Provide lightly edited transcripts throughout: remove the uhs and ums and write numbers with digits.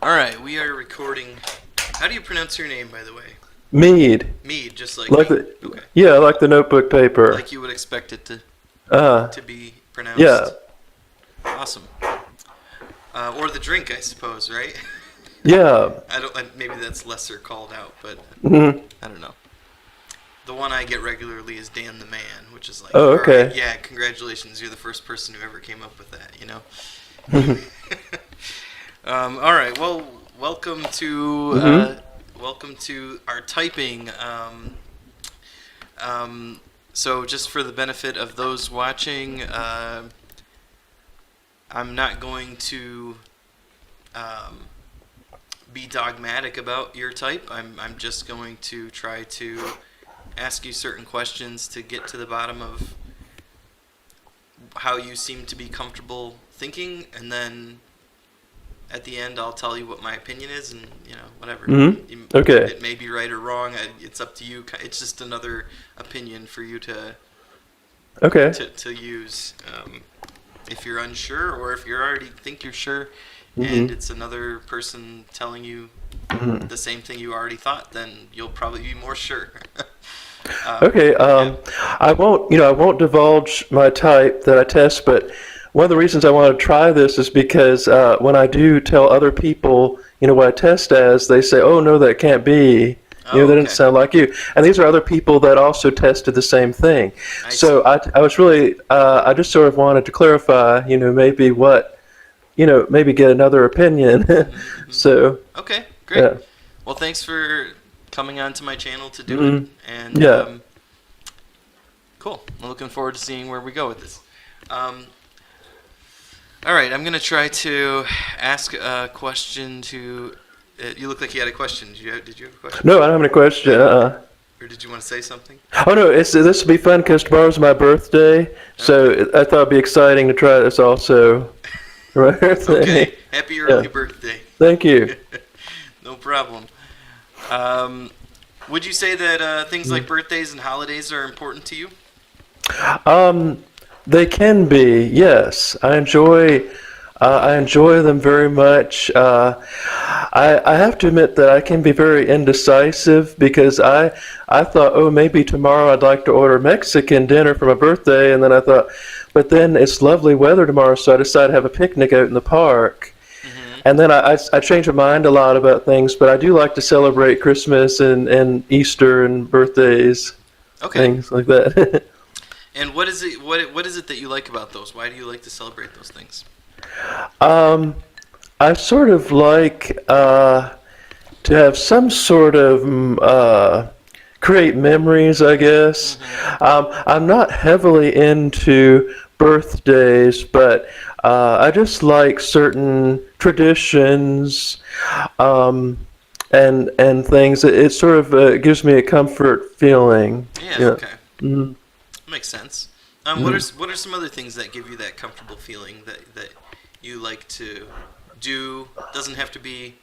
All right, we are recording. How do you pronounce your name, by the way? Meade. Meade, just like Like me. the Okay. yeah, like the notebook paper. Like you would expect it to Uh, to be pronounced. yeah, Awesome. Or the drink, I suppose, right? yeah. I don't. Maybe that's lesser called out, but Mhm. I don't know. The one I get regularly is Dan the Man, which is like, Oh, all okay. right, yeah, congratulations, you're the first person who ever came up with that, you know. All right, well, welcome to Mhm. welcome to our typing. So just for the benefit of those watching, I'm not going to be dogmatic about your type. I'm just going to try to ask you certain questions to get to the bottom of how you seem to be comfortable thinking, and then at the end I'll tell you what my opinion is, and whatever. Mhm. Okay. It may be right or wrong. It's up to you. It's just another opinion for you to Okay. use if you're unsure, or if you already think you're sure, and Mhm. it's another person telling you Mhm. the same thing you already thought, then you'll probably be more sure. Okay. Yeah. I won't divulge my type that I test, but one of the reasons I want to try this is because when I do tell other people, what I test as, they say, "Oh no, that can't be." Oh, That didn't okay. sound like you. And these are other people that also tested the same thing. I So see. I was really, I just sort of wanted to clarify, maybe maybe get another opinion. Hmm. So, Okay, great. yeah. Well, thanks for coming on to my channel to do it, Mm, and yeah. cool. I'm looking forward to seeing where we go with this. Um, all right, I'm gonna try to ask a question to. You look like you had a question. Did you have a question? No, I don't have any question. Or did you want to say something? Oh no, this will be fun because tomorrow's my birthday, so Okay. I thought it'd be exciting to try this also. My birthday. Okay. Happy Yeah. early birthday. Thank you. No problem. Um, would you say that things like birthdays and holidays are important to you? Um, they can be, yes. I enjoy them very much. I have to admit that I can be very indecisive because I thought, oh, maybe tomorrow I'd like to order Mexican dinner for my birthday, and then I thought, but then it's lovely weather tomorrow, so I decided to have a picnic out in the park. Hmm. And then I change my mind a lot about things, but I do like to celebrate Christmas and Easter and birthdays, Okay. things like that. And what is it? What is it that you like about those? Why do you like to celebrate those things? um, I sort of like to have some sort of create memories, I guess. Hmm. I'm not heavily into birthdays, but I just like certain traditions and things. It sort of gives me a comfort feeling. Yeah. Yeah. Okay. Mhm. Makes sense. Mhm. What are some other things that give you that comfortable feeling that you like to do? Doesn't have to be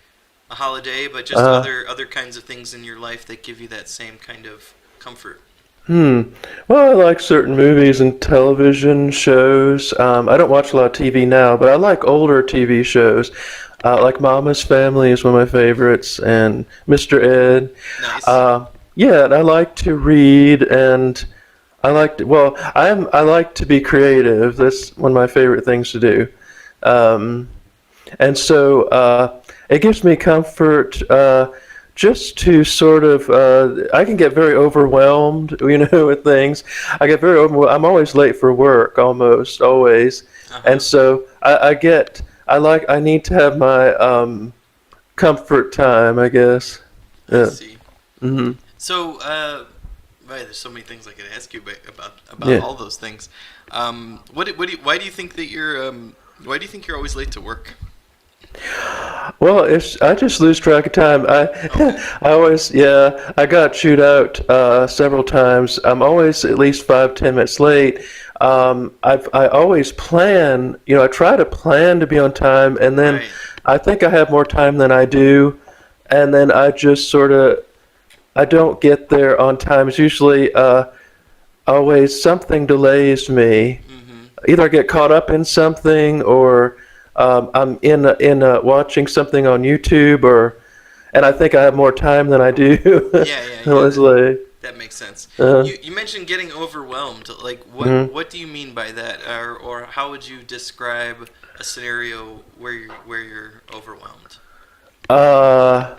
a holiday, but just Uh, other kinds of things in your life that give you that same kind of comfort. Hmm. Well, I like certain movies and television shows. I don't watch a lot of TV now, but I like older TV shows. Like Mama's Family is one of my favorites, and Mr. Ed. Nice. Uh, yeah, and I like to read, and I like to be creative. That's one of my favorite things to do. Um, and so it gives me comfort just to sort of, I can get very overwhelmed, with things. I get very overwhelmed. I'm always late for work, almost always. Uh And huh. so I need to have my comfort time, I guess. I Yeah. see. Hmm. So, right, there's so many things I could ask you about Yeah. all those things. Why do you think that why do you think you're always late to work? Well, I just lose track of time. Okay. I got chewed out several times. I'm always at least 5, 10 minutes late. I always plan. I try to plan to be on time, and then Right. I think I have more time than I do, and then I just sort of I don't get there on time. It's usually always something delays me. Mm-hmm. Either I get caught up in something, or I'm watching something on YouTube, and I think I have more time than I do. Yeah. It's like, That makes sense. uh, You mentioned getting overwhelmed. Like, mhm. what do you mean by that, or how would you describe a scenario where you're overwhelmed? uh,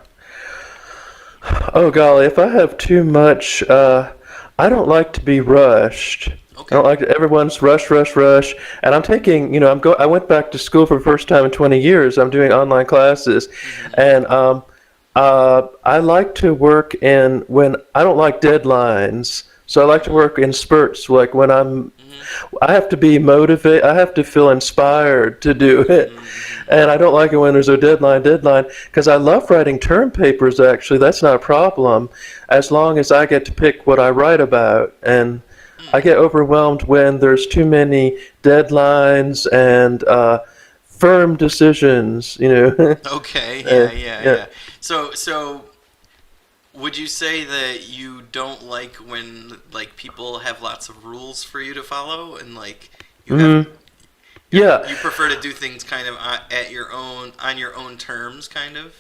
oh golly, if I have too much, I don't like to be rushed. I Okay. don't like everyone's rush, rush, rush. And I'm taking, I went back to school for the first time in 20 years. I'm doing online classes, Mm-hmm. and I like to work in when I don't like deadlines. So I like to work in spurts, like when Mm-hmm. I have to be motivated. I have to feel inspired to do it. Mm-hmm. And I don't like it when there's a deadline, because I love writing term papers, actually. That's not a problem, as long as I get to pick what I write about. And I Mm. get overwhelmed when there's too many deadlines and firm decisions, Okay. Uh, yeah. Yeah. So would you say that you don't like when like people have lots of rules for you to follow and like you have hmm Yeah. you prefer to do things kind of at your own on your own terms, kind of?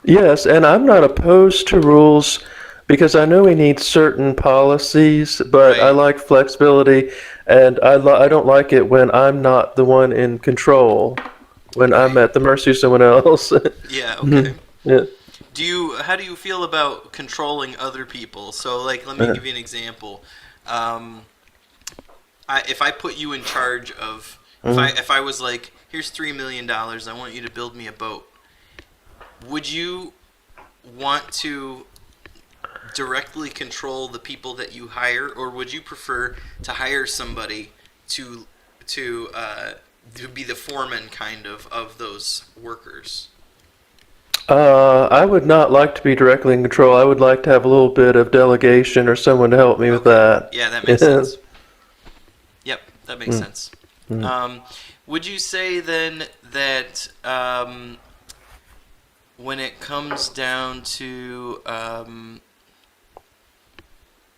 Yes, and I'm not opposed to rules because I know we need certain policies, but I Right. like flexibility, and I don't like it when I'm not the one in control, when I'm Right. at the mercy of someone else. Yeah. Okay. Mhm. Yeah. How do you feel about controlling other people? So like, let me Uh, give you an example. Um, if I put you in charge of, mhm. if I was like, here's $3 million, I want you to build me a boat. Would you want to directly control the people that you hire, or would you prefer to hire somebody to to uh, to be the foreman kind of those workers? I would not like to be directly in control. I would like to have a little bit of delegation or someone to help me with Okay, that. yeah, that makes Yes. sense. Yep, that makes Mm, sense. mm, Would you say then that when it comes down to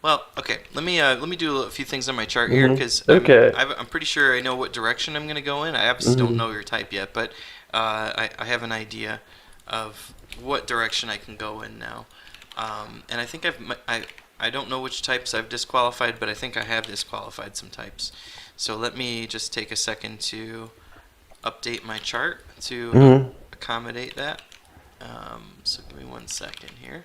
well, okay. Let me do a few things on my chart here mhm. because Okay. I'm pretty sure I know what direction I'm going to go in. I obviously don't Mhm. know your type yet, but I have an idea of what direction I can go in now. And I think I don't know which types I've disqualified, but I think I have disqualified some types. So let me just take a second to update my chart to Mhm. accommodate that. So give me 1 second here.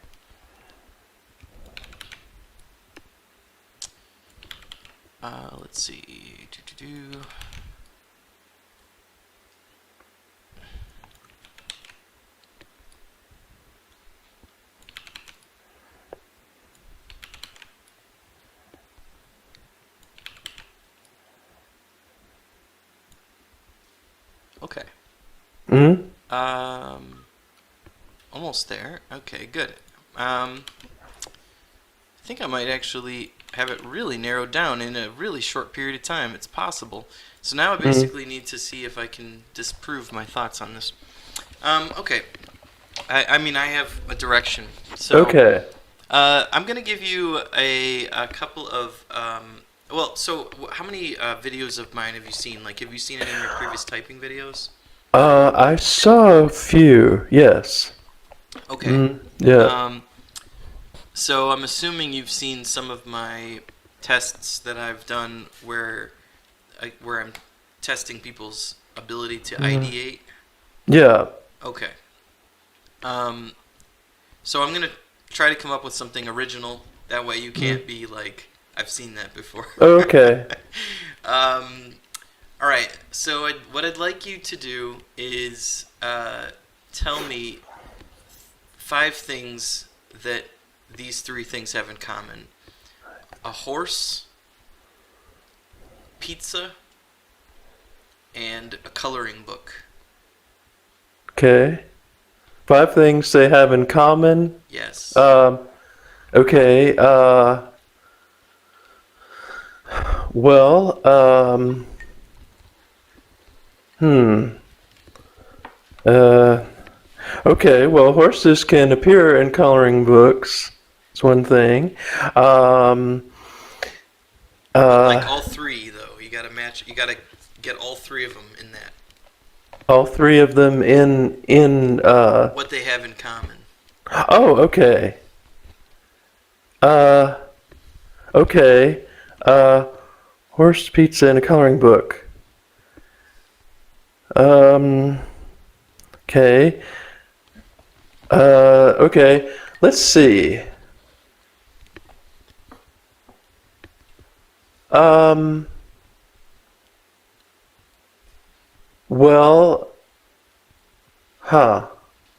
Let's see. Do. Okay. Mhm. Um, Almost there. Okay, good. I think I might actually have it really narrowed down in a really short period of time. It's possible. So now I Mhm. basically need to see if I can disprove my thoughts on this. Okay. I mean, I have a direction. So Okay. I'm going to give you a couple of. Well, so how many videos of mine have you seen? Like, have you seen it in your previous typing videos? I saw a few. Yes. Okay. Mm, yeah. Um, so I'm assuming you've seen some of my tests that I've done where I'm testing people's ability to Mm, ideate. yeah. Okay. Um, so I'm gonna try to come up with something original. That way you Mm. can't be like, I've seen that before. Okay. um, all right. So what I'd like you to do is tell me 5 things that these 3 things have in common: a horse, pizza, and a coloring book. Okay. 5 things they have in common. Yes. Um, okay. Well, hmm. Uh, okay. Well, horses can appear in coloring books. That's one thing. Um, But like uh, all 3 though, you gotta match. You gotta get all 3 of them in that. All three of them in what they have in common. oh, okay. Uh okay. Horse, pizza, and a coloring book. Okay. Okay. Let's see. Um well, huh.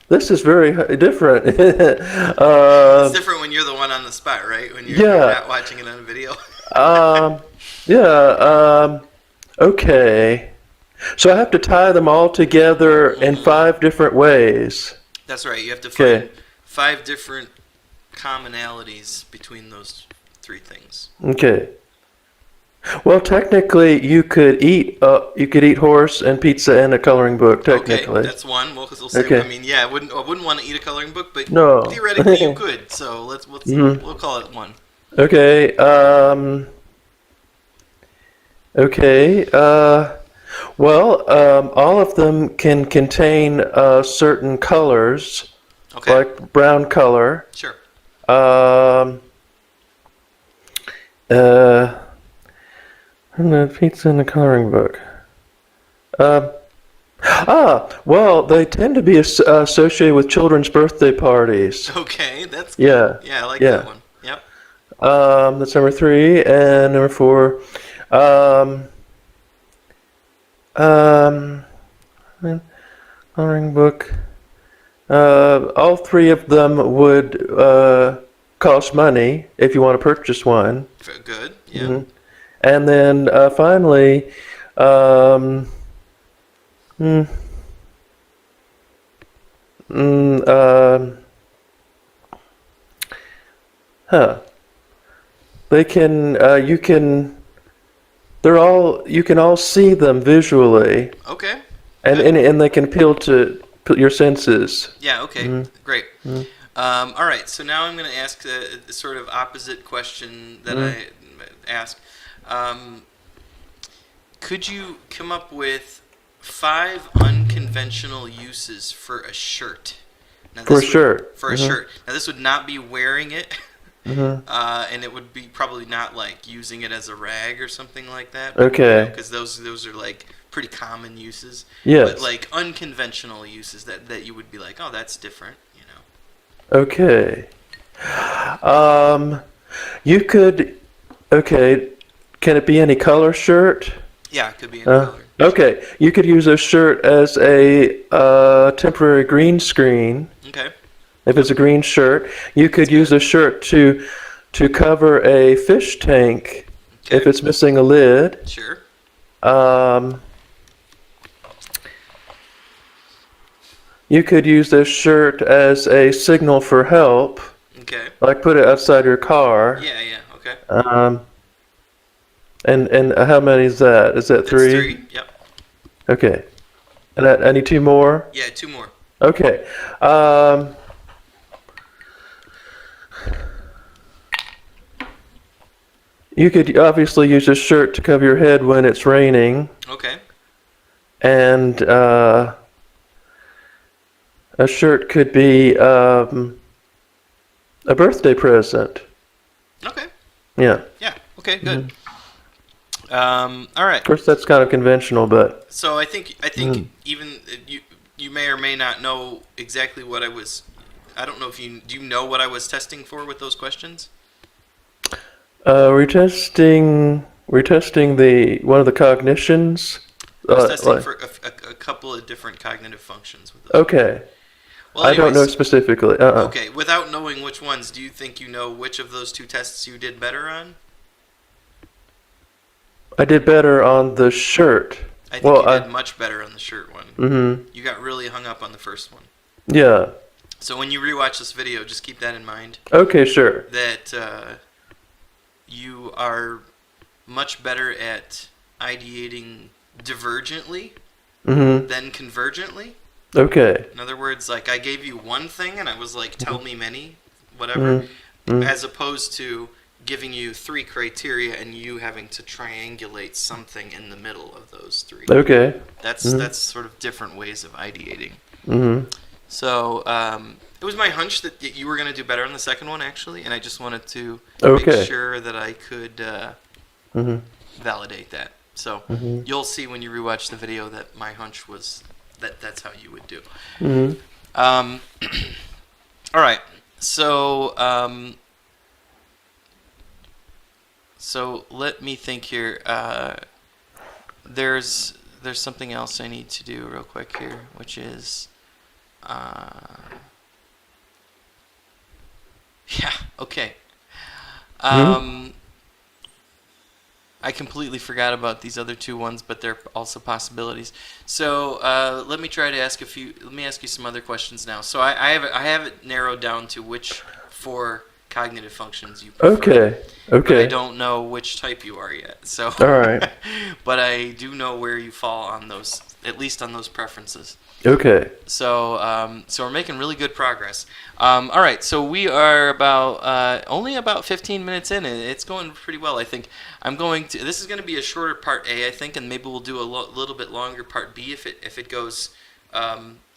This is very different. It's different when you're the one on the spot, right? When you're Yeah. not watching it on a video. Um, yeah, okay. So I have to tie them all together in 5 different ways. That's right. You have to Okay. find 5 different commonalities between those 3 things. Okay. Well, technically, you could eat horse and pizza and a coloring book. Technically. Okay, that's one. Well, because we'll say, Okay. I mean, yeah, I wouldn't want to eat a coloring book, but No. theoretically you could. So we'll call it 1. Okay. Okay. Well, all of them can contain certain colors, Okay. like brown color. Sure. Um, and the pizza and the coloring book. Well, they tend to be associated with children's birthday parties. Okay, that's Yeah. good. Yeah, I like Yeah. that one. Yep. That's number 3, and number 4. Um, coloring book. All 3 of them would cost money if you want to purchase one. Good. Yeah. Mhm. And then finally, hmm, mm, huh. They can, you can all see them visually, Okay. and they can appeal to your senses. Yeah. Okay. Mhm. Great. All right. So now I'm going to ask the sort of opposite question that I asked. Could you come up with 5 unconventional uses for a shirt? Now, For a this would- shirt. For a shirt. Now, this would not be wearing it, Mhm. and it would be probably not like using it as a rag or something like that. Okay. Because those are like pretty common uses. Yes. But like unconventional uses that you would be like, oh, that's different. Okay. You could. Okay. Can it be any color shirt? Yeah, it could be any color. Okay. You could use a shirt as a temporary green screen. Okay. If it's a green shirt, you could use a shirt to cover a fish tank Okay. if it's missing a lid. Sure. You could use this shirt as a signal for help, Okay. like put it outside your car. Yeah. Yeah. Okay. And how many is that? Is that That's 3? 3. Yep. Okay. And I need 2 more? Yeah. 2 more. Okay. You could obviously use a shirt to cover your head when it's raining, Okay. and a shirt could be a birthday present. Okay. Yeah. Yeah. Okay. Good. All right. Of course, that's kind of conventional, but So I think even you may or may not know exactly what I was. I don't know if do you know what I was testing for with those questions? we're testing the one of the cognitions. I was testing like- for a couple of different cognitive functions with those. Okay. Well, I don't know anyways, specifically. Okay, without knowing which ones, do you think you know which of those 2 tests you did better on? I did better on the shirt. I think Well, you did much better on the shirt one. Mm-hmm. You got really hung up on the first one. Yeah. So when you rewatch this video, just keep that in mind. Okay, sure. That you are much better at ideating divergently Mm-hmm. than convergently. Okay. In other words, like I gave you one thing and I was like, tell me many, whatever, Mm-hmm. as opposed to giving you 3 criteria and you having to triangulate something in the middle of those 3. Okay. That's sort of different ways of ideating. Mm-hmm. So it was my hunch that you were going to do better on the second one, actually, and I just wanted to make Okay. sure that I could Mm-hmm. validate that. So Mm-hmm. you'll see when you rewatch the video that my hunch was that's how you would do. Mm-hmm. All right. So so let me think here. There's something else I need to do real quick here, which is yeah, okay. I completely forgot about these other 2 ones, but they're also possibilities. So let me try to ask Let me ask you some other questions now. So I have it narrowed down to which 4 cognitive functions you prefer. Okay. But I Okay. don't know which type you are yet. So. All right. But I do know where you fall on those, at least on those preferences. Okay. So, so we're making really good progress. All right, so we are about only about 15 minutes in, and it's going pretty well. I think this is going to be a shorter part A, I think, and maybe we'll do a little bit longer part B if it goes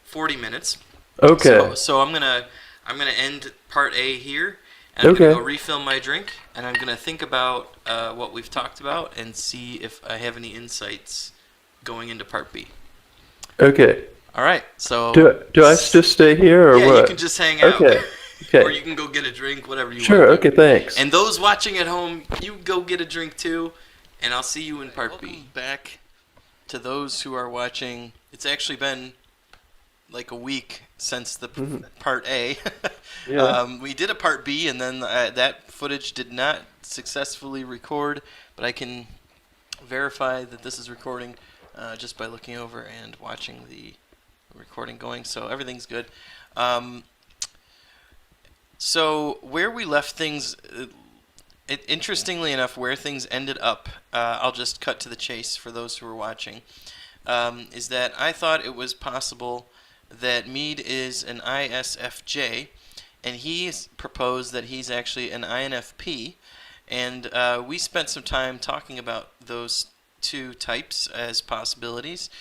40 minutes. Okay. So I'm gonna end part A here, and I'm gonna go refill my drink, and I'm gonna think about what we've talked about and see if I have any insights going into part B. Okay. All right, so do I just stay here or yeah, what? you can just hang out. Okay. Okay. Or you can go get a drink, whatever you Sure. want. Okay. Thanks. And those watching at home, you go get a drink too, and I'll see you in part B. Back to those who are watching. It's actually been like a week since the part A. Yeah. We did a part B, and then that footage did not successfully record, but I can verify that this is recording just by looking over and watching the recording going, so everything's good. So where we left things, interestingly enough, where things ended up, I'll just cut to the chase for those who are watching, is that I thought it was possible that Meade is an ISFJ, and he proposed that he's actually an INFP, and we spent some time talking about those 2 types as possibilities.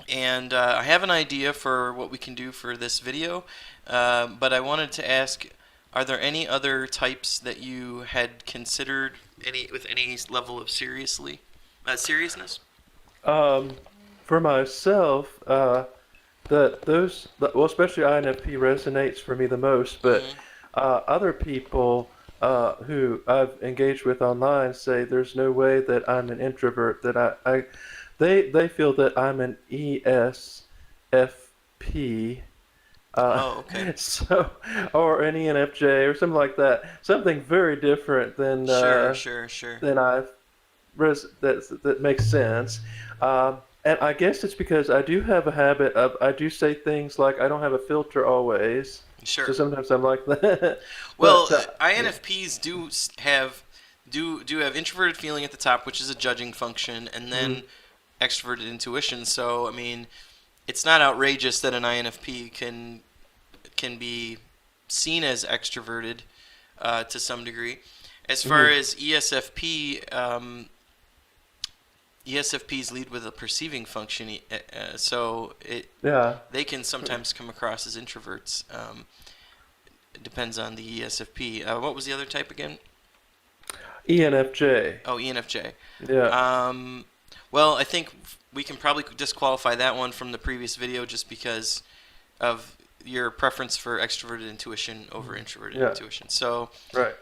And I have an idea for what we can do for this video, but I wanted to ask, are there any other types that you had considered with any level of seriousness? For myself, well, especially INFP resonates for me the most, but other people who I've engaged with online say there's no way that I'm an introvert, that they feel that I'm an ESFP. Okay. So, or an ENFJ or something like that. Something very different than Sure. than that makes sense. And I guess it's because I do have a habit of I do say things like I don't have a filter always. Sure. So sometimes I'm like that. Well, But, INFPs do have introverted feeling at the top, which is a judging function, and then extroverted intuition. So I mean, it's not outrageous that an INFP can be seen as extroverted to some degree. As far as ESFP, ESFPs lead with a perceiving function, so they can sometimes come across as introverts. It depends on the ESFP. What was the other type again? ENFJ. Oh, ENFJ. Yeah. Well, I think we can probably disqualify that one from the previous video just because of your preference for extroverted intuition over introverted intuition. So, right.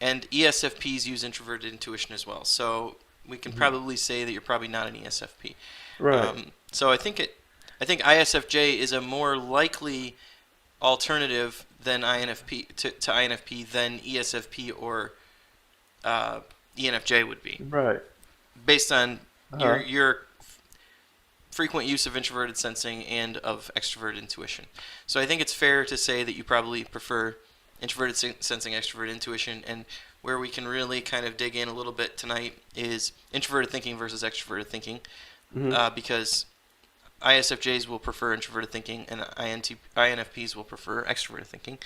And ESFPs use introverted intuition as well. So we can probably say that you're probably not an ESFP. Right. So I think ISFJ is a more likely alternative than INFP to INFP than ESFP or ENFJ would be. Right. Based on your frequent use of introverted sensing and of extroverted intuition. So I think it's fair to say that you probably prefer introverted sensing, extroverted intuition, and where we can really kind of dig in a little bit tonight is introverted thinking versus extroverted thinking, because ISFJs will prefer introverted thinking and INFPs will prefer extroverted thinking.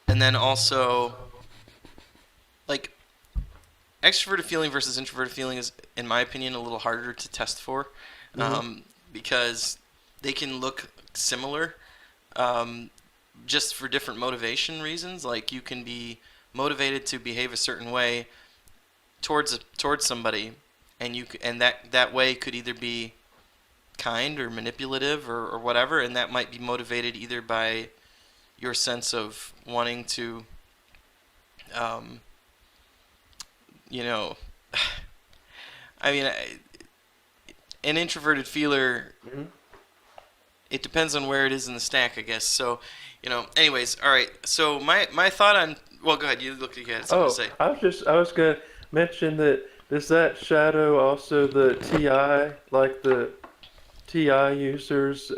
And then also, like, extroverted feeling versus introverted feeling is, in my opinion, a little harder to test for, because they can look similar, um, just for different motivation reasons. Like, you can be motivated to behave a certain way towards somebody, and that way could either be kind or manipulative or whatever, and that might be motivated either by your sense of wanting to, um, you know, I mean, an introverted feeler, it depends on where it is in the stack, I guess. So, anyways, all right. So my thought on, well, go ahead. You had something to Oh, say. I was gonna mention that does that shadow also the TI, like the TI users,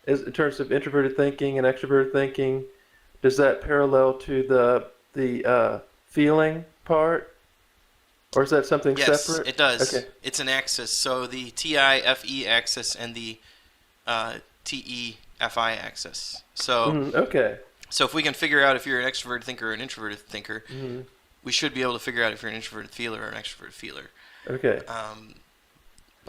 is in terms of introverted thinking and extroverted thinking, does that parallel to the feeling part, or is that something Yes, separate? it does. Okay. It's an axis. So the TIFE axis and the TEFI axis. Okay. So if we can figure out if you're an extroverted thinker or an introverted thinker, hmm we should be able to figure out if you're an introverted feeler or an extroverted feeler. Okay. Um,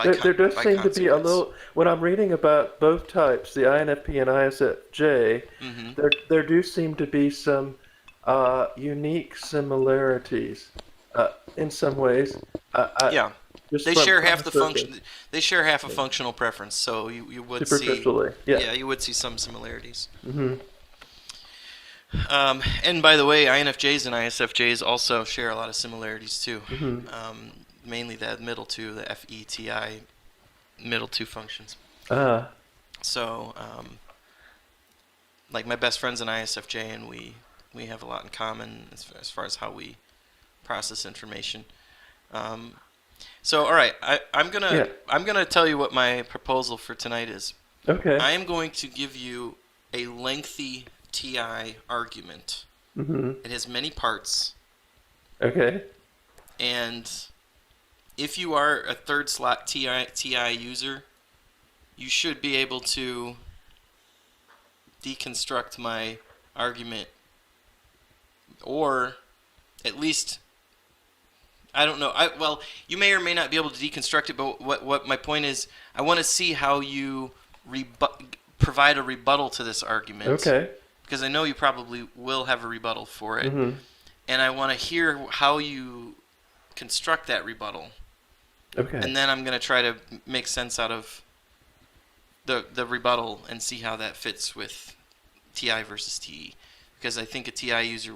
There does by seem to be a consequence. little, when I'm reading about both types, the INFP and ISFJ, Hmm. there do seem to be some unique similarities in some ways. Yeah, Just they share from half the the surface, function. They share half a functional preference, so you would see, superficially. Yeah. yeah, you would see some similarities. hmm And by the way, INFJs and ISFJs also share a lot of similarities too. hmm Mainly the middle two, the FETI middle two functions. Ah. So, like, my best friend's an ISFJ, and we have a lot in common as far as how we process information. Um, so, all right, Yeah. I'm gonna tell you what my proposal for tonight is. Okay. I am going to give you a lengthy TI argument. hmm It has many parts, Okay. and if you are a third slot TI user, you should be able to deconstruct my argument, or at least, I don't know. Well, you may or may not be able to deconstruct it, but what my point is, I want to see how you provide a rebuttal to this argument, Okay. because I know you probably will have a rebuttal for it, hmm and I want to hear how you construct that rebuttal, Okay. and then I'm going to try to make sense out of the rebuttal and see how that fits with TI versus TE, because I think a TI user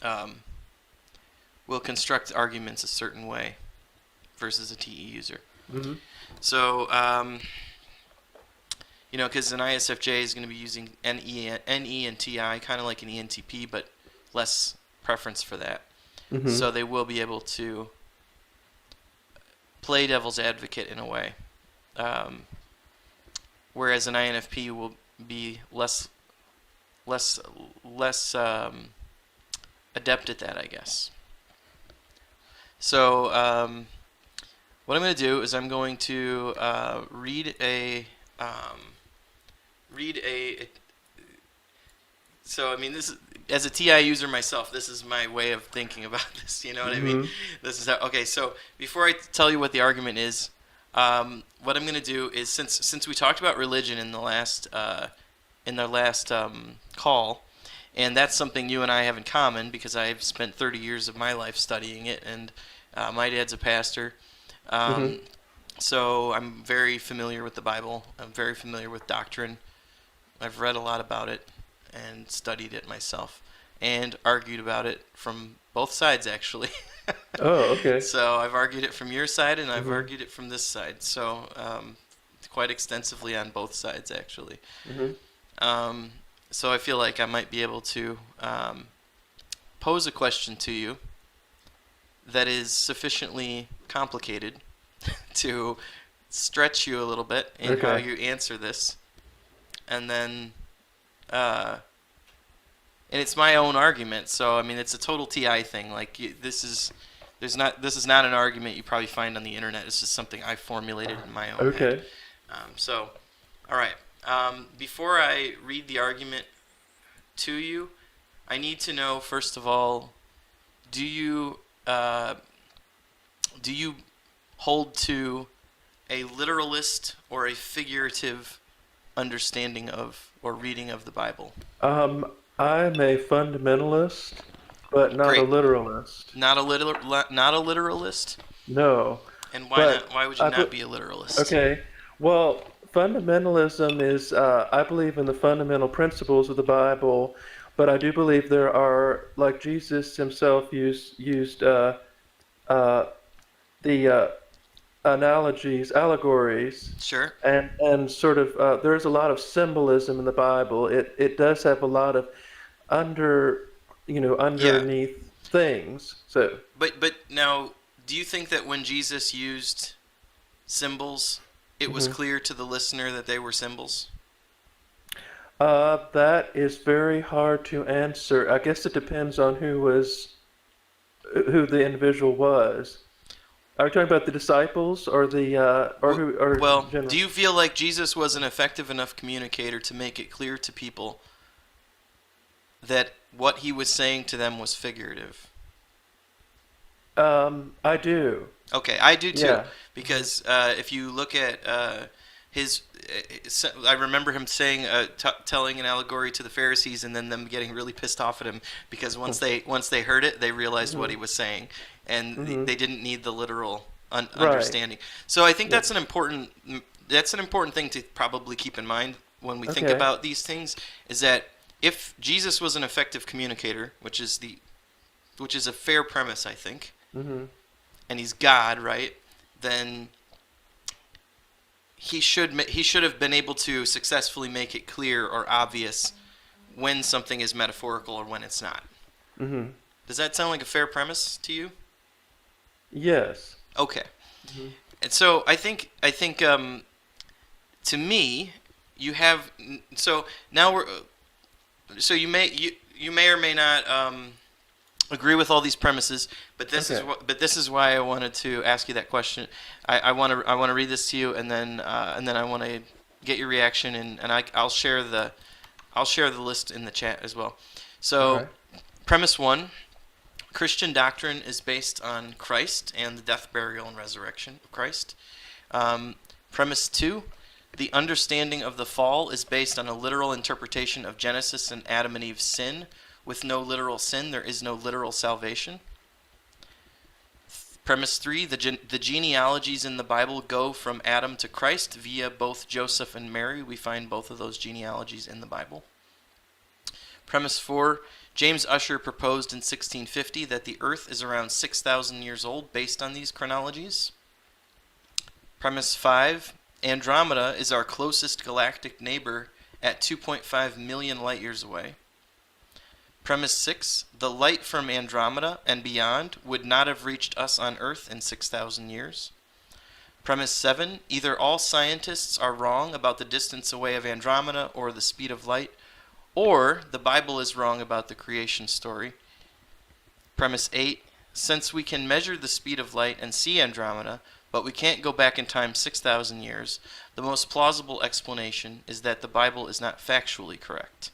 um, will construct arguments a certain way versus a TE user. hmm So, because an ISFJ is going to be using NE and TI, kind of like an ENTP, but less preference for that. hmm So they will be able to play devil's advocate in a way. Whereas an INFP will be less adept at that, I guess. So what I'm going to do is I'm going to read a read a. So I mean, this is, as a TI user myself, this is my way of thinking about this. You know what I mean? hmm This is how. Okay, so before I tell you what the argument is, what I'm going to do is, since we talked about religion in the last call, and that's something you and I have in common because I've spent 30 years of my life studying it, and my dad's a pastor. hmm So I'm very familiar with the Bible. I'm very familiar with doctrine. I've read a lot about it and studied it myself and argued about it from both sides, actually. Oh, okay. So I've argued it from your side and I've hmm argued it from this side. So quite extensively on both sides, actually. hmm So I feel like I might be able to pose a question to you that is sufficiently complicated to stretch you a little bit in how Okay. you answer this, and then and it's my own argument. So I mean, it's a total TI thing. Like this is this is not an argument you probably find on the internet. It's just something I formulated in my own head. Okay. So, all right. Before I read the argument, to you, I need to know, first of all, do you uh, do you hold to a literalist or a figurative understanding of or reading of the Bible? I'm a fundamentalist, but not a Great. literalist. Not a literalist? No, And why but not? Why would you I not put be a literalist? okay. Well, fundamentalism is I believe in the fundamental principles of the Bible, but I do believe there are, like Jesus himself used uh, the analogies, allegories, Sure. and sort of there's a lot of symbolism in the Bible. It does have a lot of under Yeah. underneath things. So But now, do you think that when Jesus used symbols, it was mhm. clear to the listener that they were symbols? That is very hard to answer. I guess it depends on who the individual was. Are you talking about the disciples or the or W- who or well, do general? you feel like Jesus was an effective enough communicator to make it clear to people that what he was saying to them was figurative? I do. Okay, I do too, Yeah. hmm because if you look at I remember him saying, telling an allegory to the Pharisees, and then them getting really pissed off at him because once they heard it, they realized what hmm he was saying, and hmm they didn't need the literal Right. understanding. So I think Yeah. that's an important thing to probably keep in mind when we think Okay. about these things, is that if Jesus was an effective communicator, which is a fair premise, I think, hmm and he's God, right? Then he should have been able to successfully make it clear or obvious when something is metaphorical or when it's not. hmm Does that sound like a fair premise to you? Yes. Okay. hmm And so I think to me you have so now we're so you may or may not agree with all these premises, but Okay. this is why I wanted to ask you that question. I want to read this to you, and then I want to get your reaction, and I'll share the list in the chat as well. All So right. premise one: Christian doctrine is based on Christ and the death, burial, and resurrection of Christ. Premise two: the understanding of the fall is based on a literal interpretation of Genesis and Adam and Eve's sin. With no literal sin, there is no literal salvation. Premise 3: the genealogies in the Bible go from Adam to Christ via both Joseph and Mary. We find both of those genealogies in the Bible. Premise 4: James Ussher proposed in 1650 that the Earth is around 6,000 years old based on these chronologies. Premise 5: Andromeda is our closest galactic neighbor at 2.5 million light years away. Premise 6: the light from Andromeda and beyond would not have reached us on Earth in 6,000 years. Premise 7: either all scientists are wrong about the distance away of Andromeda or the speed of light, or the Bible is wrong about the creation story. Premise 8: since we can measure the speed of light and see Andromeda, but we can't go back in time 6,000 years, the most plausible explanation is that the Bible is not factually correct.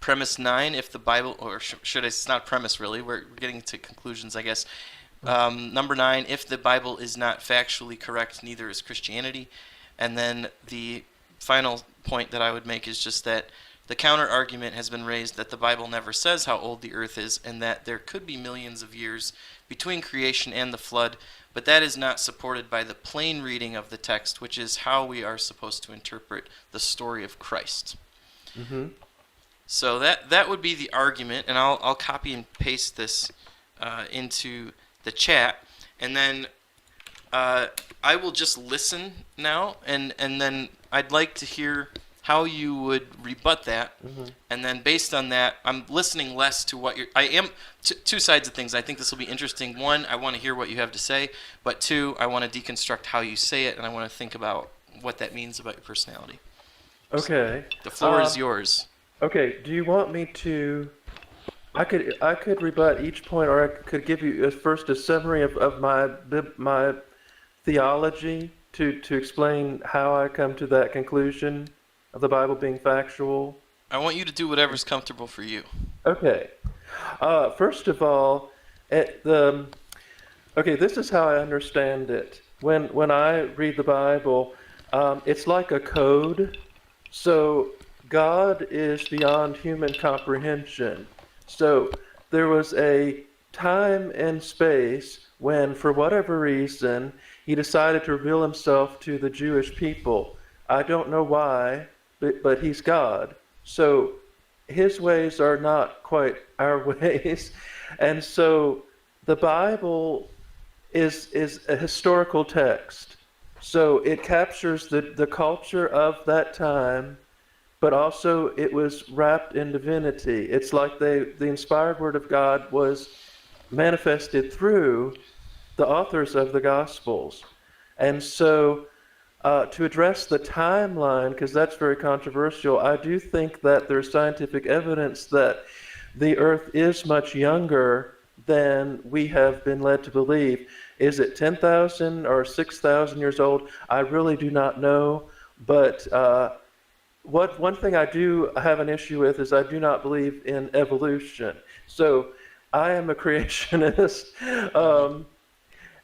Premise 9: if the Bible, or should I, it's not premise really, we're getting to conclusions, I guess. Number 9: if the Bible is not factually correct, neither is Christianity. And then the final point that I would make is just that the counter argument has been raised that the Bible never says how old the earth is, and that there could be millions of years between creation and the flood, but that is not supported by the plain reading of the text, which is how we are supposed to interpret the story of Christ. hmm So that would be the argument, and I'll copy and paste this into the chat, and then I will just listen now, and then I'd like to hear how you would rebut that, hmm and then based on that, I'm listening less to what you're. I am two sides of things. I think this will be interesting. One, I want to hear what you have to say, but two, I want to deconstruct how you say it, and I want to think about what that means about your personality. Okay. The floor is Um, yours. okay. Do you want me to? I could rebut each point, or I could give you first a summary of my theology to explain how I come to that conclusion of the Bible being factual. I want you to do whatever's comfortable for you. Okay. First of all, okay, this is how I understand it. When I read the Bible, it's like a code. So God is beyond human comprehension. So there was a time and space when, for whatever reason, he decided to reveal himself to the Jewish people. I don't know why, but he's God. So his ways are not quite our ways. And so the Bible is a historical text. So it captures the culture of that time, but also it was wrapped in divinity. It's like the inspired word of God was manifested through the authors of the Gospels. And so to address the timeline, because that's very controversial, I do think that there's scientific evidence that the Earth is much younger than we have been led to believe. Is it 10,000 or 6,000 years old? I really do not know. But one thing I do have an issue with is I do not believe in evolution. So I am a creationist.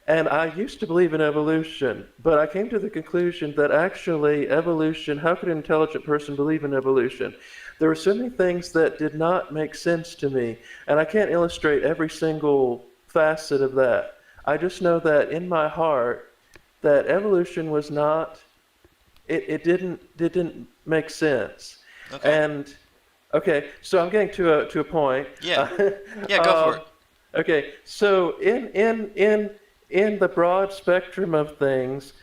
And I used to believe in evolution, but I came to the conclusion that actually evolution, how could an intelligent person believe in evolution? There were so many things that did not make sense to me, and I can't illustrate every single facet of that. I just know that in my heart, that evolution was not, it didn't make sense. Okay. And, okay, so I'm getting to a point. Yeah. Yeah, go for it. Okay, so in the broad spectrum of things,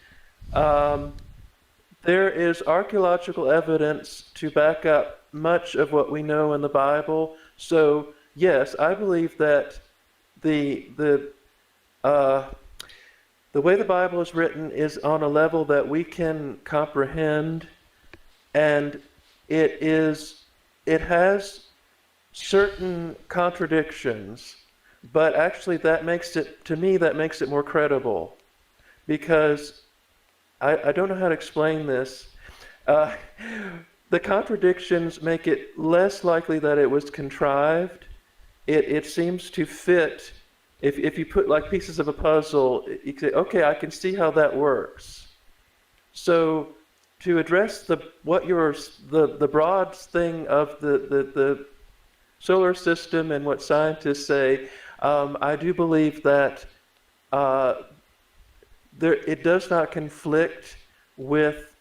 there is archaeological evidence to back up much of what we know in the Bible. So yes, I believe that the way the Bible is written is on a level that we can comprehend, and it has certain contradictions. But actually, that makes it more credible, because I don't know how to explain this. The contradictions make it less likely that it was contrived. It seems to fit. If you put like pieces of a puzzle, you can say, okay, I can see how that works. So to address the broad thing of the solar system and what scientists say, I do believe that it does not conflict with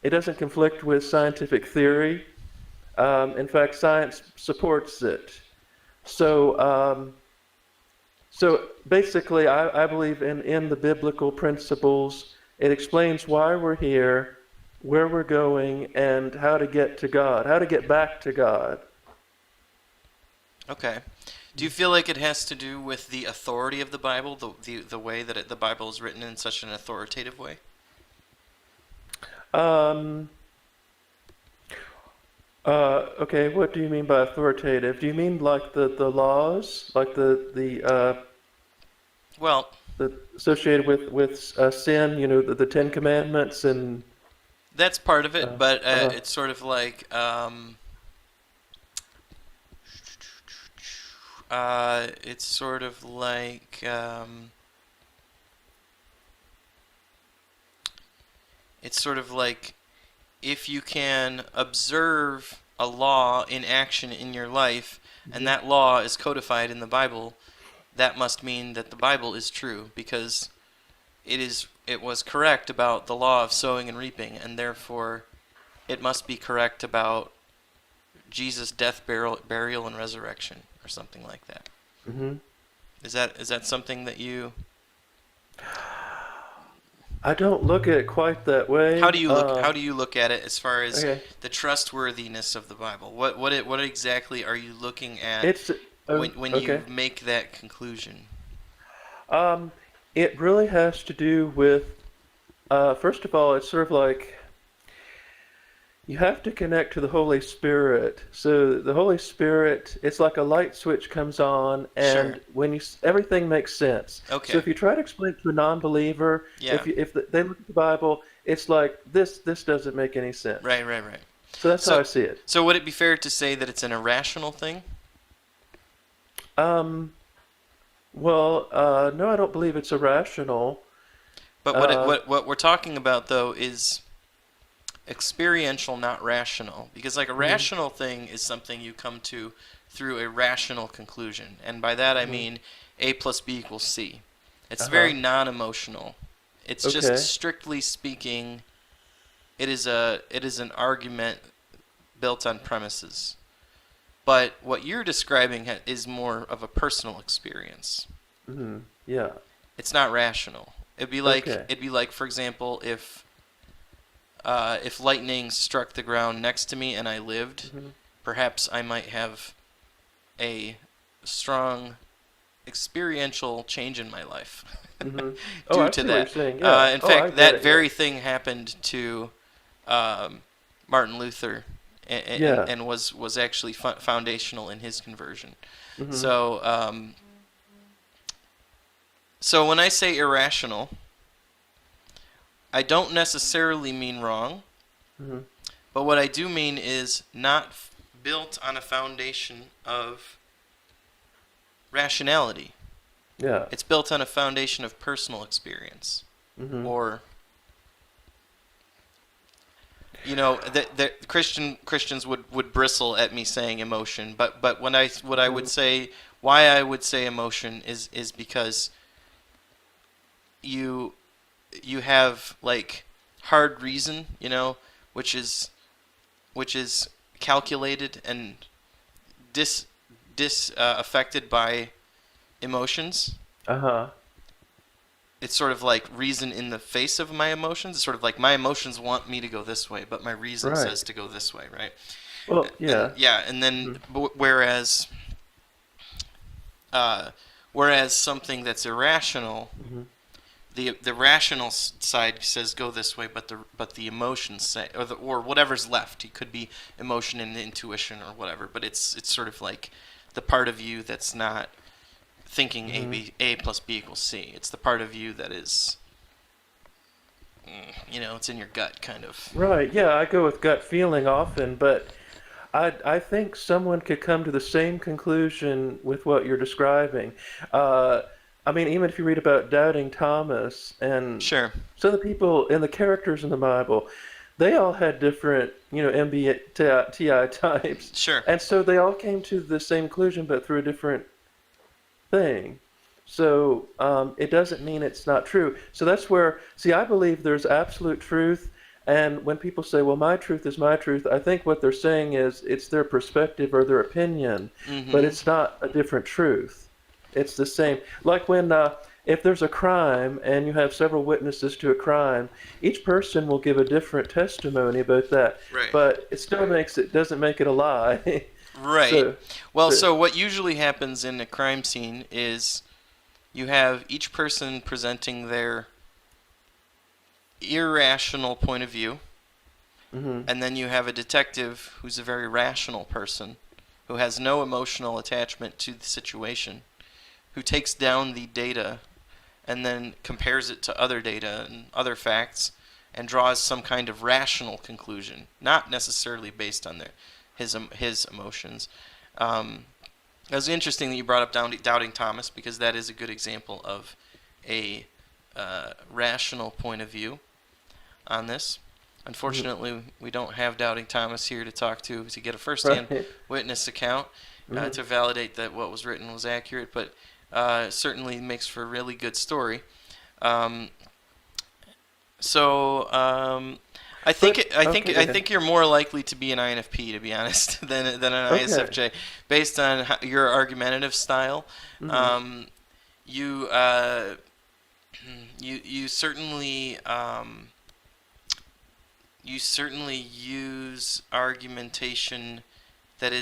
it doesn't conflict with scientific theory. In fact, science supports it. So basically, I believe in the biblical principles. It explains why we're here, where we're going, and how to get to God, how to get back to God. Okay. Do you feel like it has to do with the authority of the Bible, the way that the Bible is written in such an authoritative way? Okay, what do you mean by authoritative? Do you mean like the laws, like Well, associated with sin? You know, the Ten Commandments and. that's part of it, but uh-huh. it's sort of like it's sort of like it's sort of like if you can observe a law in action in your life, and that law is codified in the Bible, that must mean that the Bible is true, because it was correct about the law of sowing and reaping, and therefore it must be correct about Jesus' death, burial, and resurrection, or something like that. Mm-hmm. Is that something that you? I don't look at it quite that way. How do you look at it as far as Okay. the trustworthiness of the Bible? What exactly are you looking at It's when okay. you make that conclusion? It really has to do with, first of all, it's sort of like you have to connect to the Holy Spirit. So the Holy Spirit, it's like a light switch comes on, and Sure. when everything makes sense. Okay. So if you try to explain it to a non-believer, Yeah. if they look at the Bible, it's like this doesn't make any sense. Right. So that's how I So, see it. so would it be fair to say that it's an irrational thing? Um, well, no, I don't believe it's irrational. But Uh, what we're talking about though is experiential, not rational. Because like a mhm, rational thing is something you come to through a rational conclusion, and by that I mhm. mean A plus B equals C. It's very Uh-huh. non-emotional. It's just Okay. strictly speaking, it is an argument built on premises. But what you're describing is more of a personal experience. Yeah. It's not rational. Okay. It'd be like, for example, if lightning struck the ground next to me and I lived, hmm perhaps I might have a strong experiential change in my life hmm Oh, due I to see what you're that. saying. Yeah. In Oh, I fact, get that it. Yeah. very thing happened to Martin Luther, Yeah. and was actually foundational in his conversion. hmm So, so when I say irrational, I don't necessarily mean wrong, hmm but what I do mean is not built on a foundation of rationality. Yeah. It's built on a foundation of personal experience, hmm or that Christians would bristle at me saying emotion, but what I would hmm say, why I would say emotion is because you you have like hard reason, which is which is calculated and dis affected by emotions. Uh-huh. It's sort of like reason in the face of my emotions. It's sort of like my emotions want me to go this way, but my reason Right. says to go this way, right? Well, And yeah. yeah, and then hmm uh, whereas something that's irrational, hmm the rational side says go this way, but the emotions say, or whatever's left. It could be emotion and intuition or whatever, but it's sort of like the part of you that's not thinking hmm A plus B equals C. It's the part of you that is, it's in your gut, kind of. Right. Yeah, I go with gut feeling often, but I think someone could come to the same conclusion with what you're describing. Uh, I mean, even if you read about doubting Thomas and Sure, some of the people and the characters in the Bible, they all had different, MBTI types, sure. and so they all came to the same conclusion, but through a different thing. So it doesn't mean it's not true. So that's where, see, I believe there's absolute truth. And when people say, well, my truth is my truth, I think what they're saying is it's their perspective or their opinion, but Mm-hmm. it's not a different truth. It's the same. Like when, if there's a crime and you have several witnesses to a crime, each person will give a different testimony about that, Right. but it still doesn't make it a lie. Right. so, Well, so, so what usually happens in a crime scene is you have each person presenting their irrational point of view, hmm and then you have a detective who's a very rational person who has no emotional attachment to the situation, who takes down the data and then compares it to other data and other facts and draws some kind of rational conclusion, not necessarily based on his emotions. Um, it was interesting that you brought up doubting Thomas, because that is a good example of a rational point of view on this. hmm Unfortunately, we don't have doubting Thomas here to get a first-hand right. witness account hmm to validate that what was written was accurate, but it certainly makes for a really good story. Um, so Okay, go I ahead. think you're more likely to be an INFP, to be honest, than an Okay. ISFJ, based on your argumentative style. hmm Um, you you certainly you certainly use argumentation that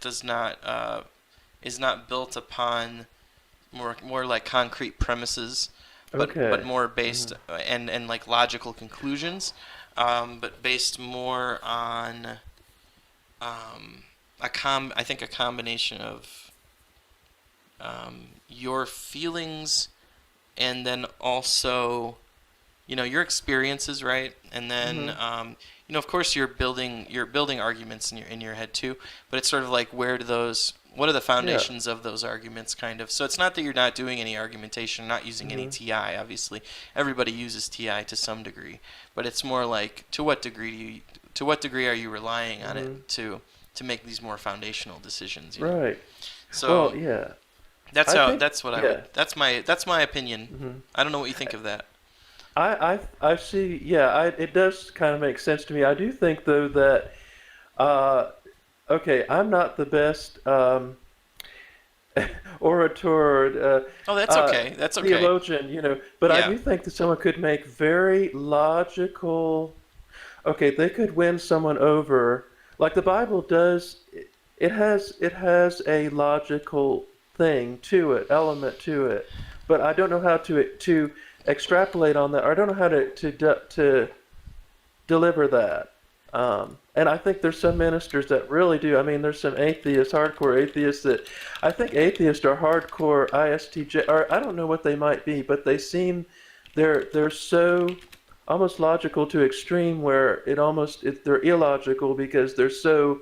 does not is not built upon more like concrete premises, but Okay. more hmm based and like logical conclusions, but based more on I think a combination of your feelings, and then also your experiences, right? And then hmm of course you're building arguments in your head too, but it's sort of like what are the Yeah. foundations of those arguments, kind of. So it's not that you're not doing any argumentation, not using any Hmm. TI. Obviously, everybody uses TI to some degree, but it's more like to what degree are you relying on Hmm. it to make these more foundational decisions? Right. Well, So yeah. that's I how think, that's what I yeah. would that's my opinion. Hmm. I don't know what you think of that. I see. Yeah, it does kind of make sense to me. I do think though that uh, okay, I'm not the best orator, Oh, that's okay. That's okay. theologian, but I Yeah. do think that someone could make very logical. Okay, they could win someone over, like the Bible does. It has a logical thing to it, element to it, but I don't know how to extrapolate on that. Or I don't know how to deliver that. And I think there's some ministers that really do. I mean, there's some atheists, hardcore atheists that I think atheists are hardcore ISTJ, or I don't know what they might be, but they're so almost logical to extreme where they're illogical because they're so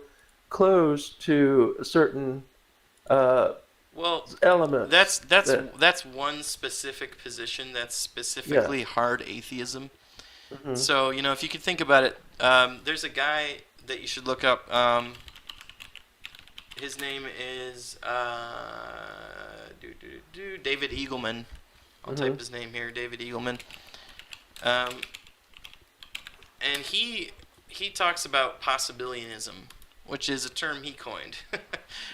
close to certain uh, Well, elements that's that's that that's one specific position that's yeah. specifically hard atheism. Hmm. So, if you could think about it, there's a guy that you should look up. His name is David Eagleman. I'll Hmm. type his name here, David Eagleman. Um, and he talks about possibilianism, which is a term he coined.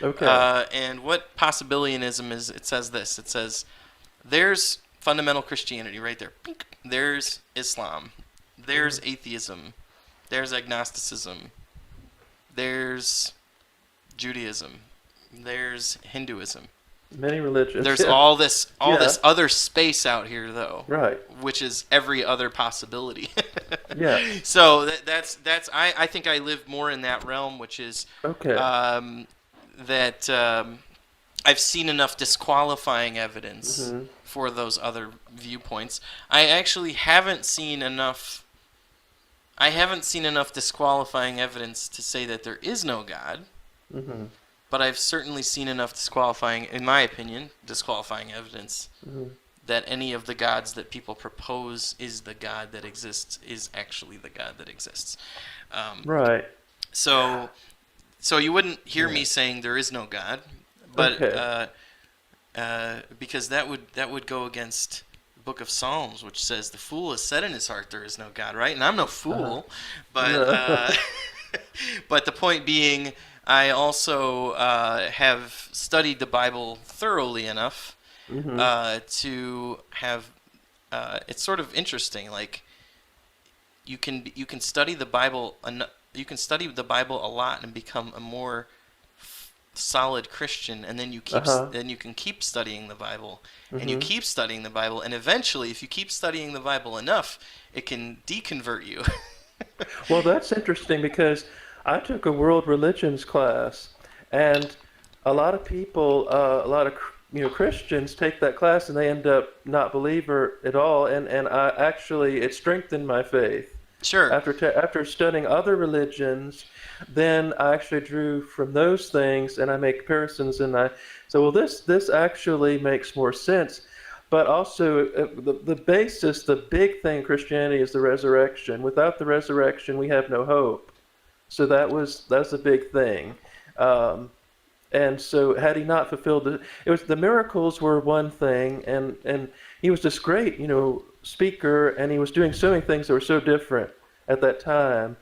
Okay. And what possibilianism is, it says this. It says, there's fundamental Christianity right there. Pink. There's Islam. There's Hmm. atheism. There's agnosticism. There's Judaism. There's Hinduism. Many religions. There's Yeah. all this Yeah. other space out here though, Right. which is every other possibility. Yes. So that's I think I live more in that realm, which is Okay. um, that I've seen enough disqualifying evidence Hmm. for those other viewpoints. I actually haven't seen enough. I haven't seen enough disqualifying evidence to say that there is no God, Hmm. but I've certainly seen enough disqualifying, in my opinion, disqualifying evidence Hmm. that any of the gods that people propose is the God that exists is actually the God that exists. Um, Right. so, so you wouldn't hear Yeah. me saying there is no God, but Okay. because that would go against the Book of Psalms, which says the fool has said in his heart there is no God, right? And I'm no Uh-huh. fool, but No. but the point being, I also have studied the Bible thoroughly enough Hmm. to have. It's sort of interesting, like you can study the Bible you can study the Bible a lot and become a more solid Christian, and then Uh-huh. you can keep studying the Bible, and you Hmm. keep studying the Bible, and eventually, if you keep studying the Bible enough, it can deconvert you. Well, that's interesting because I took a world religions class, and a lot of Christians take that class and they end up not believer at all, and I actually it strengthened my faith. Sure. After studying other religions, then I actually drew from those things and I make comparisons and I so well this actually makes more sense. But also the basis, the big thing in Christianity is the resurrection. Without the resurrection, we have no hope. So that's a big thing. Um, and so had he not fulfilled it was the miracles were one thing, and he was this great, speaker, and he was doing so many things that were so different at that time.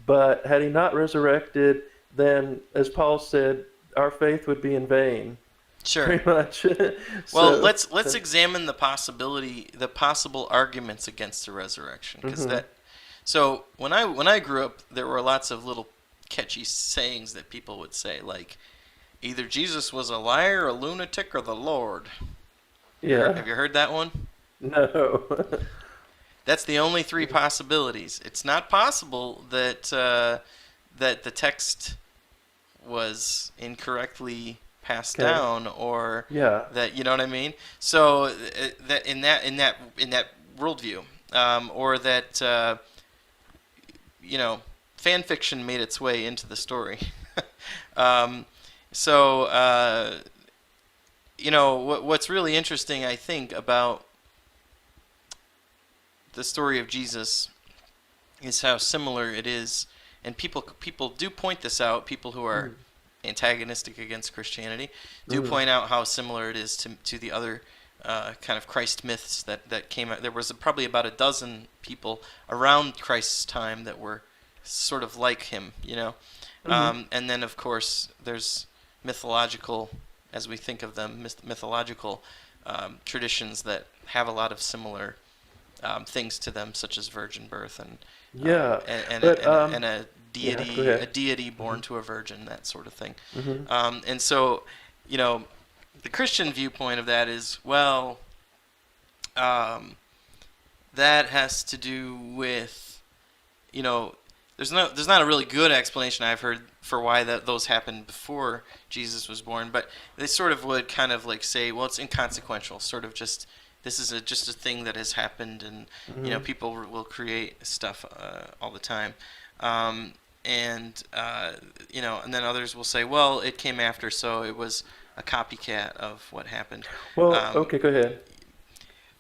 But had he not resurrected, then as Paul said, our faith would be in vain, Sure. pretty much. Well, So, let's examine the possible arguments against the resurrection, because hmm. that. So when I grew up, there were lots of little catchy sayings that people would say, like either Jesus was a liar, a lunatic, or the Lord. Have Yeah. you heard that one? No. That's the only three possibilities. It's not possible that the text was incorrectly passed Okay. down, or Yeah. that, you know what I mean. So that in that worldview, or that you know fan fiction made its way into the story. um, so what's really interesting, I think, about the story of Jesus is how similar it is, and people do point this out. People who are antagonistic against Christianity do point out how similar it is to the other kind of Christ myths that came out. There was probably about a dozen people around Christ's time that were sort of like him, and then of course there's mythological, as we think of them, mythological traditions that have a lot of similar things to them, such as virgin birth and a deity born to a virgin, that sort of thing. And so, the Christian viewpoint of that is, well, that has to do with, there's not a really good explanation I've heard for why those happened before Jesus was born, but they sort of would kind of like say, well, it's inconsequential, sort of just. This is just a thing that has happened, and people will create stuff all the time, and then others will say, well, it came after, so it was a copycat of what happened. Well, okay, go ahead.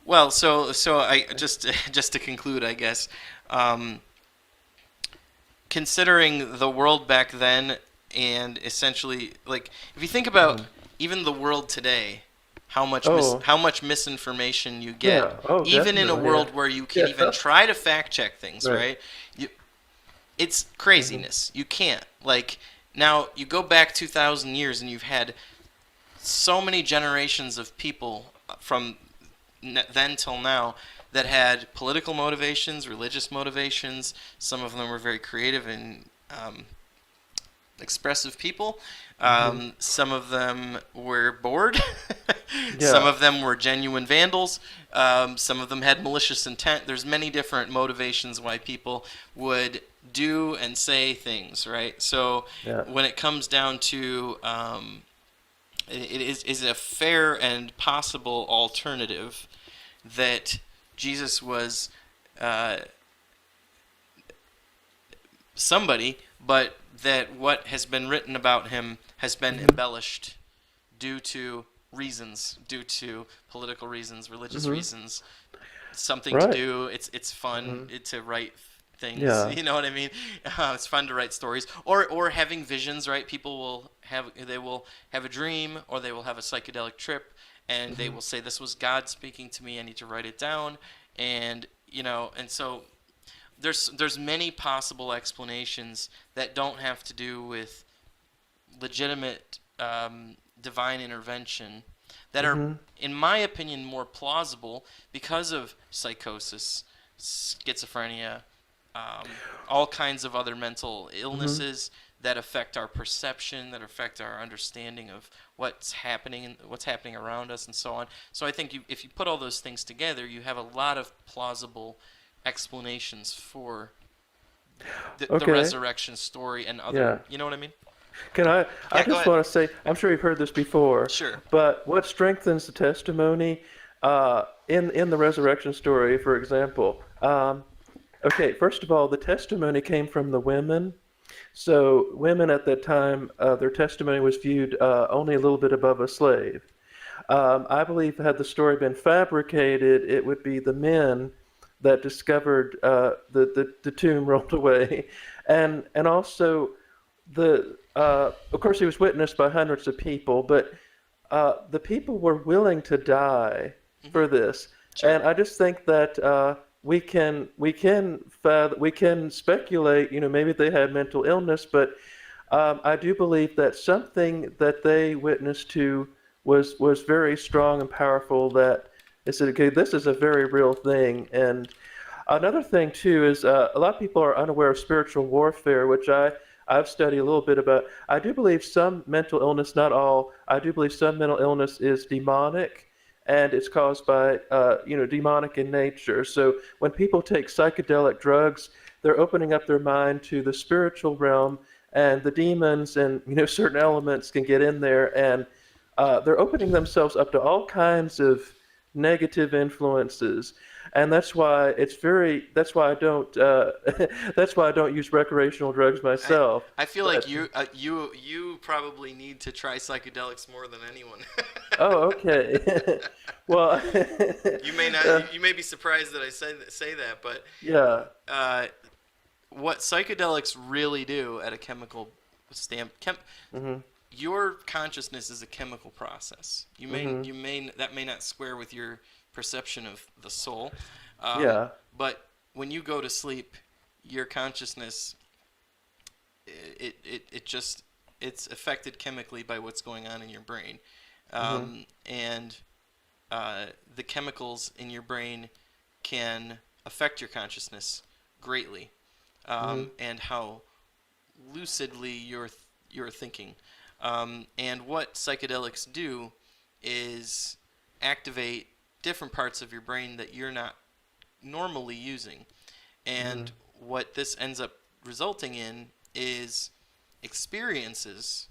Well, so I just to conclude, I guess, considering the world back then, and essentially, like, if you think about even the world today. How much misinformation you get, even in a world where you can even try to fact check things, right? It's craziness. You can't. Like, now you go back 2,000 years and you've had so many generations of people from then till now that had political motivations, religious motivations. Some of them were very creative and expressive people. Some of them were bored. Some of them were genuine vandals. Some of them had malicious intent. There's many different motivations why people would do and say things, right? So when it comes down to is it a fair and possible alternative that Jesus was somebody, but that what has been written about him has been embellished due to political reasons, religious reasons, something to do. It's fun to write things. You know what I mean? It's fun to write stories, or having visions. Right? People will have a dream, or they will have a psychedelic trip, and they will say, "This was God speaking to me. I need to write it down." And and so there's many possible explanations that don't have to do with legitimate divine intervention that are, in my opinion, more plausible because of psychosis, schizophrenia, all kinds of other mental illnesses that affect our perception, that affect our understanding of what's happening around us, and so on. So I think if you put all those things together, you have a lot of plausible explanations for the resurrection story and other. You know what I mean? Can I? I just want to say, I'm sure you've heard this before. Sure. But what strengthens the testimony in the resurrection story, for example? First of all, the testimony came from the women. So women at that time, their testimony was viewed only a little bit above a slave. I believe had the story been fabricated, it would be the men that discovered the tomb rolled away, and also of course he was witnessed by hundreds of people, but the people were willing to die for this. Sure. And I just think that we can speculate, maybe they had mental illness, but I do believe that something that they witnessed to was very strong and powerful, that they said, okay, this is a very real thing. And another thing too is a lot of people are unaware of spiritual warfare, which I've studied a little bit about. I do believe some mental illness, not all, I do believe some mental illness is demonic, and it's caused by, demonic in nature. So when people take psychedelic drugs, they're opening up their mind to the spiritual realm, and the demons and, certain elements can get in there, and they're opening themselves up to all kinds of negative influences. and that's why it's very. That's why I don't. That's why I don't use recreational drugs I myself. I feel like But you probably need to try psychedelics more than anyone. oh, okay. Well, You may not. You may be surprised that I say that, but yeah. uh, what psychedelics really do at a chemical Mhm. your consciousness is a chemical process. Mhm. That may not square with your perception of the soul, Yeah. but when you go to sleep, your consciousness it just it's affected chemically by what's going on in your brain, Mhm. and the chemicals in your brain can affect your consciousness greatly, Mhm. and how lucidly you're thinking. And what psychedelics do is activate different parts of your brain that you're not normally using. And Mhm. what this ends up resulting in is experiences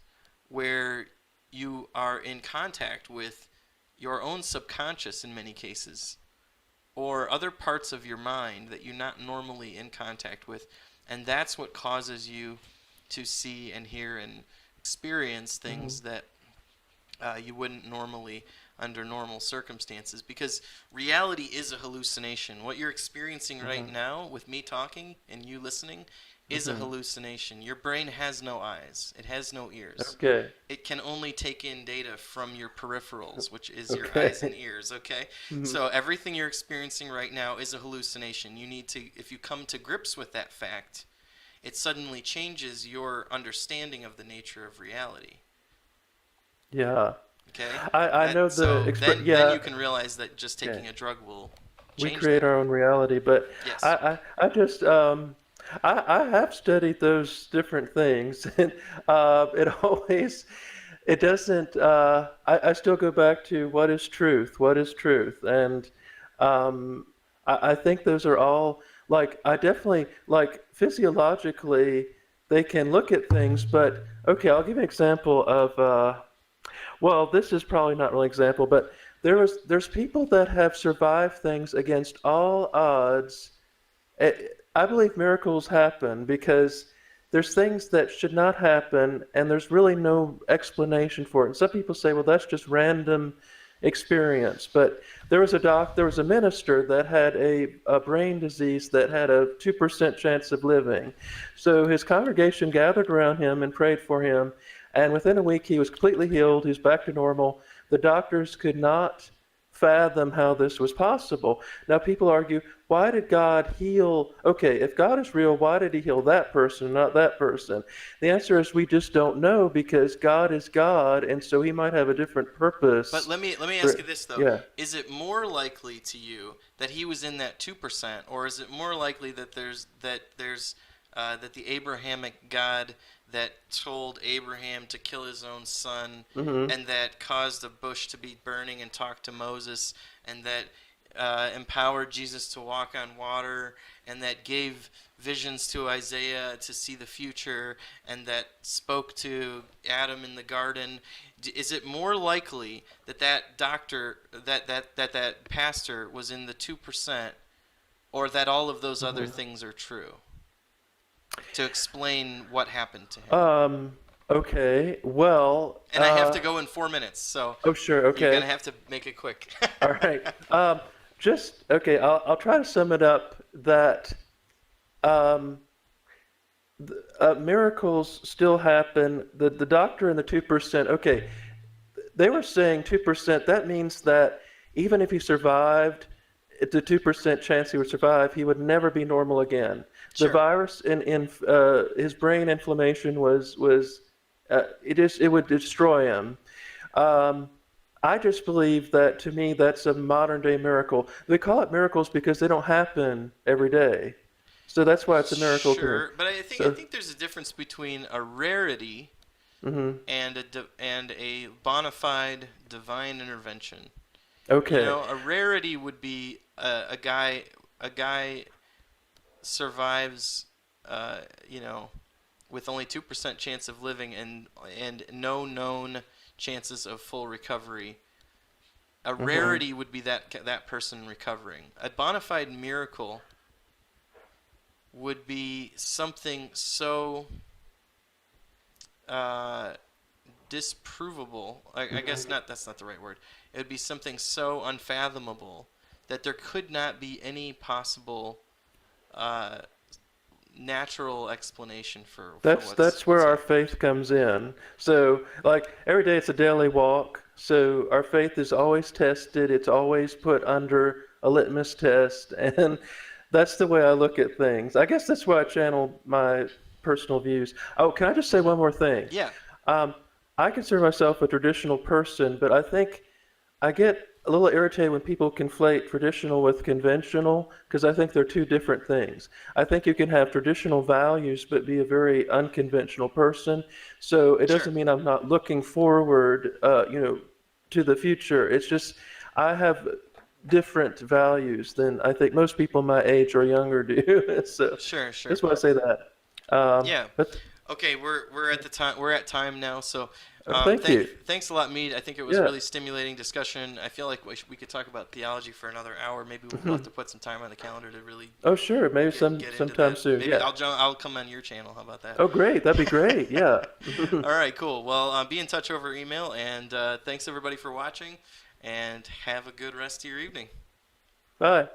where you are in contact with your own subconscious in many cases, or other parts of your mind that you're not normally in contact with. And that's what causes you to see and hear and experience Mhm. things that you wouldn't normally under normal circumstances, because reality is a hallucination. What you're experiencing right Mhm. now with me talking and you listening is a Mhm. hallucination. Your brain has no eyes, it has no ears. Okay. It can only take in data from your peripherals, which is your eyes and Okay. ears, okay? Mhm. So everything you're experiencing right now is a hallucination. You need to, if you come to grips with that fact, it suddenly changes your understanding of the nature of reality. Yeah. Okay, I know that the so exp. then you Yeah. can realize that just taking Okay. a drug will We change create that. our own reality, but Yes. I just I have studied those different things, and it always it doesn't. I still go back to what is truth, what is truth, and I think those are all like I definitely like physiologically they can look at things, but okay, I'll give you an example of. Well, this is probably not really an example, but there's people that have survived things against all odds. I believe miracles happen because there's things that should not happen, and there's really no explanation for it. And some people say, well, that's just random experience. But there was a minister that had a brain disease that had a 2% chance of living. So his congregation gathered around him and prayed for him, and within a week he was completely healed. He was back to normal. The doctors could not fathom how this was possible. Now, people argue, why did God heal? Okay, if God is real, why did he heal that person, not that person? The answer is we just don't know because God is God, and so he might have a different But purpose. let me ask you For, this though: yeah. is it more likely to you that he was in that 2%, or is it more likely that that the Abrahamic God that told Abraham to kill his own son, Mm-hmm. and that caused a bush to be burning and talked to Moses, and that empowered Jesus to walk on water, and that gave visions to Isaiah to see the future, and that spoke to Adam in the garden? Is it more likely that that doctor, that pastor was in the 2%, or that all of those other Mm-hmm. things are true to explain what happened to him? Um. Okay. Well. And I have to go in 4 minutes, so Oh, sure. you're gonna Okay. have to make it quick. All right. Just okay. I'll try to sum it up that um, miracles still happen. The doctor and the 2%. Okay, they were saying 2%. That means that even if he survived, the 2% chance he would survive, he would never be normal again. The Sure. virus in his brain inflammation was it would destroy him. Um, I just believe that to me that's a modern day miracle. They call it miracles because they don't happen every day. So that's why it's a miracle to me. Sure, but I So, think there's a difference between a rarity hmm and and a bona fide divine intervention. You okay. know, a rarity would be a guy survives, you know, with only 2% chance of living and no known chances of full recovery. A rarity would be that person recovering. A bona fide miracle would be something so disprovable. I guess not. That's not the right word. It would be something so unfathomable that there could not be any possible natural explanation for That's where our faith comes in. So, like every day, it's a daily walk. So our faith is always tested. It's always put under a litmus test, and that's the way I look at things. I guess that's why I channel my personal views. Oh, can I just say one more thing? Yeah. Um, I consider myself a traditional person, but I think I get a little irritated when people conflate traditional with conventional because I think they're two different things. I think you can have traditional values but be a very unconventional person. So it doesn't mean I'm not looking forward, to the future. It's just I have different values than I think most people my age or younger do. So Sure. that's why I say that. Yeah. But Okay, we're at the time. We're at time now. So, thank you. thanks a lot, Meade. I think it was Yeah. really stimulating discussion. I feel like we could talk about theology for another hour. Maybe we'll have to put some time on the calendar to really Oh, sure. Maybe get into sometime that. soon. Maybe Yeah. I'll come on your channel. How about that? Oh, great. That'd be great. Yeah. All right, cool. Well, be in touch over email, and thanks everybody for watching, and have a good rest of your evening. Bye.